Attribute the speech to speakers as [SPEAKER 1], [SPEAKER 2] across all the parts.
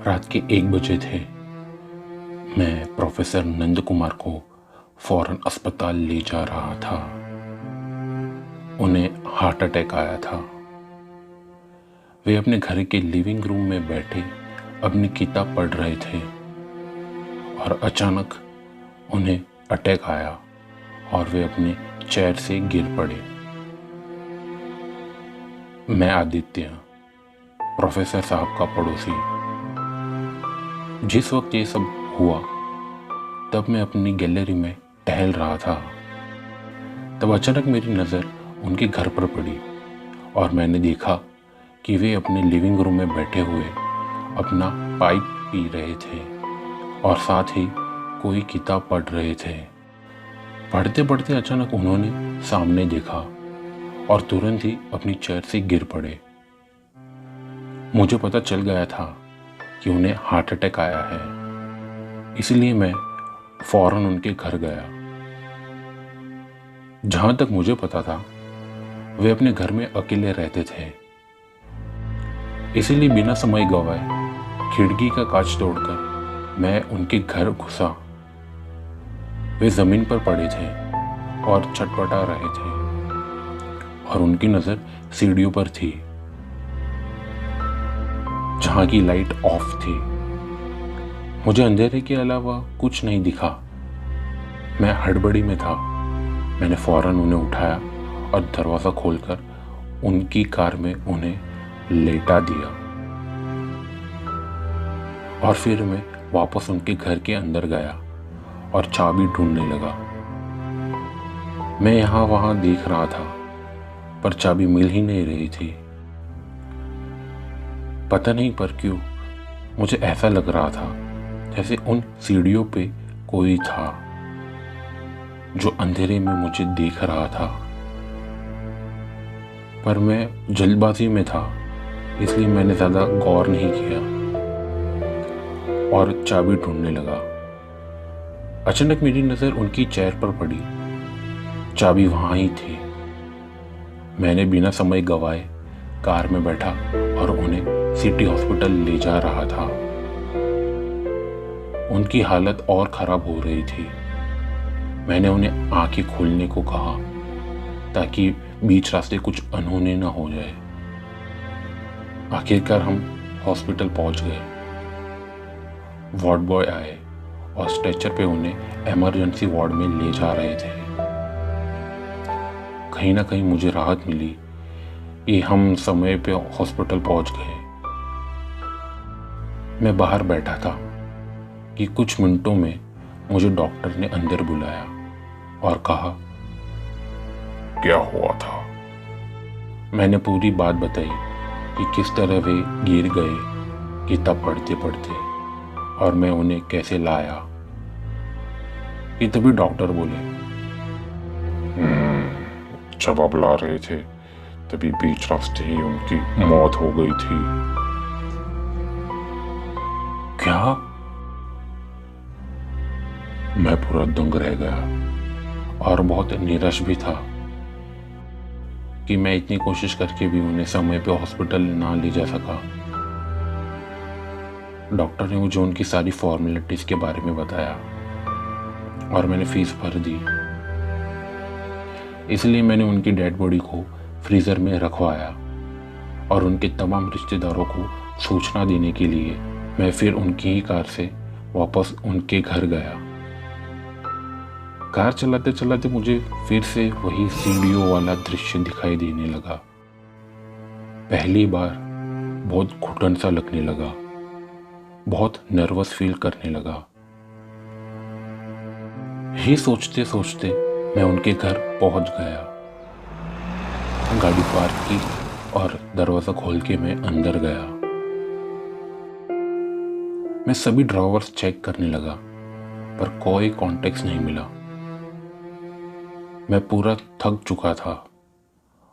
[SPEAKER 1] रात के 1 बजे थे। मैं प्रोफेसर नंद कुमार को फौरन अस्पताल ले जा रहा था। उन्हें हार्ट अटैक आया था। वे अपने घर के लिविंग रूम में बैठे अपनी किताब पढ़ रहे थे और अचानक उन्हें अटैक आया और वे अपने चेयर से गिर पड़े। मैं आदित्य, प्रोफेसर साहब का पड़ोसी। जिस वक्त ये सब हुआ तब मैं अपनी गैलरी में टहल रहा था। तब अचानक मेरी नज़र उनके घर पर पड़ी और मैंने देखा कि वे अपने लिविंग रूम में बैठे हुए अपना पाइप पी रहे थे और साथ ही कोई किताब पढ़ रहे थे। पढ़ते पढ़ते अचानक उन्होंने सामने देखा और तुरंत ही अपनी चेयर से गिर पड़े। मुझे पता चल गया था कि उन्हें हार्ट अटैक आया है, इसलिए मैं फौरन उनके घर गया। जहां तक मुझे पता था वे अपने घर में अकेले रहते थे, इसीलिए बिना समय गवाए खिड़की का कांच तोड़कर मैं उनके घर घुसा। वे जमीन पर पड़े थे और छटपटा रहे थे और उनकी नज़र सीढ़ियों पर थी जहां की लाइट ऑफ थी। मुझे अंधेरे के अलावा कुछ नहीं दिखा। मैं हड़बड़ी में था। मैंने फौरन उन्हें उठाया और दरवाज़ा खोलकर उनकी कार में उन्हें लेटा दिया और फिर मैं वापस उनके घर के अंदर गया और चाबी ढूंढने लगा। मैं यहाँ वहाँ देख रहा था पर चाबी मिल ही नहीं रही थी। पता नहीं पर क्यों मुझे ऐसा लग रहा था जैसे उन सीढ़ियों पे कोई था जो अंधेरे में मुझे देख रहा था। पर मैं जल्दबाजी में था, इसलिए मैंने ज़्यादा गौर नहीं किया और चाबी ढूंढने लगा। अचानक मेरी नज़र उनकी चेयर पर पड़ी। चाबी वहाँ ही थी। मैंने बिना समय गवाए कार में बैठा और उन्हें सिटी हॉस्पिटल ले जा रहा था। उनकी हालत और ख़राब हो रही थी। मैंने उन्हें आंखें खोलने को कहा ताकि बीच रास्ते कुछ अनहोनी न हो जाए। आखिरकार हम हॉस्पिटल पहुंच गए। वार्ड बॉय आए और स्ट्रेचर पे उन्हें इमरजेंसी वार्ड में ले जा रहे थे। कहीं ना कहीं मुझे राहत मिली कि हम समय पे हॉस्पिटल पहुंच गए। मैं बाहर बैठा था कि कुछ मिनटों में मुझे डॉक्टर ने अंदर बुलाया और कहा, क्या हुआ था? मैंने पूरी बात बताई कि किस तरह वे गिर गए किताब पढ़ते पढ़ते और मैं उन्हें कैसे लाया। कि तभी डॉक्टर बोले, जब आप ला रहे थे तभी बीच रास्ते ही उनकी मौत हो गई थी। क्या? मैं पूरा दंग रह गया और बहुत निराश भी था कि मैं इतनी कोशिश करके भी उन्हें समय पे हॉस्पिटल ना ले जा सका। डॉक्टर ने मुझे उनकी सारी फॉर्मेलिटीज के बारे में बताया और मैंने फीस भर दी। इसलिए मैंने उनकी डेड बॉडी को फ्रीज़र में रखवाया और उनके तमाम रिश्तेदारों को सूचना देने के लिए मैं फिर उनकी ही कार से वापस उनके घर गया। कार चलाते चलाते मुझे फिर से वही सीढ़ियों वाला दृश्य दिखाई देने लगा। पहली बार बहुत घुटन सा लगने लगा, बहुत नर्वस फील करने लगा। ये सोचते सोचते मैं उनके घर पहुंच गया। गाड़ी पार्क की और दरवाज़ा खोल के मैं अंदर गया। मैं सभी ड्रॉवर्स चेक करने लगा पर कोई कॉन्टेक्ट नहीं मिला। मैं पूरा थक चुका था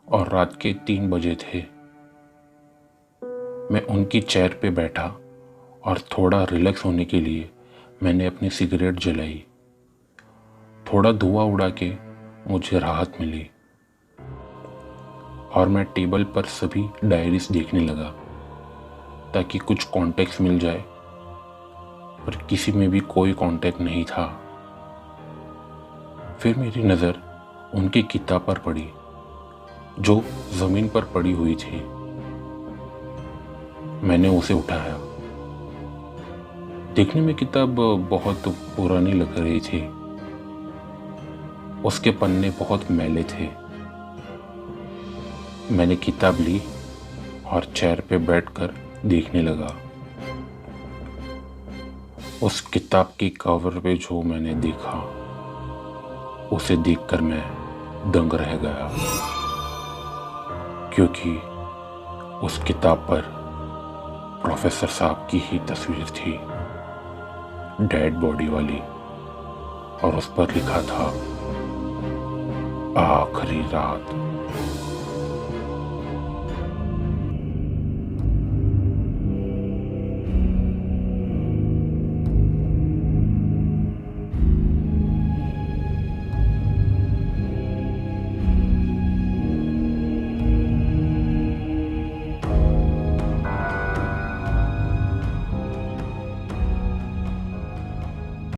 [SPEAKER 1] और रात के 3 बजे थे। मैं उनकी चेयर पे बैठा और थोड़ा रिलैक्स होने के लिए मैंने अपनी सिगरेट जलाई। थोड़ा धुआं उड़ा के मुझे राहत मिली और मैं टेबल पर सभी डायरीज देखने लगा ताकि कुछ कॉन्टेक्स्ट मिल जाए पर किसी में भी कोई कांटेक्ट नहीं था। फिर मेरी नज़र उनकी किताब पर पड़ी जो ज़मीन पर पड़ी हुई थी। मैंने उसे उठाया। देखने में किताब बहुत पुरानी लग रही थी। उसके पन्ने बहुत मैले थे। मैंने किताब ली और चेयर पे बैठकर देखने लगा। उस किताब की कवर पे जो मैंने देखा, उसे देखकर मैं दंग रह गया, क्योंकि उस किताब पर प्रोफेसर साहब की ही तस्वीर थी, डेड बॉडी वाली, और उस पर लिखा था आखिरी रात।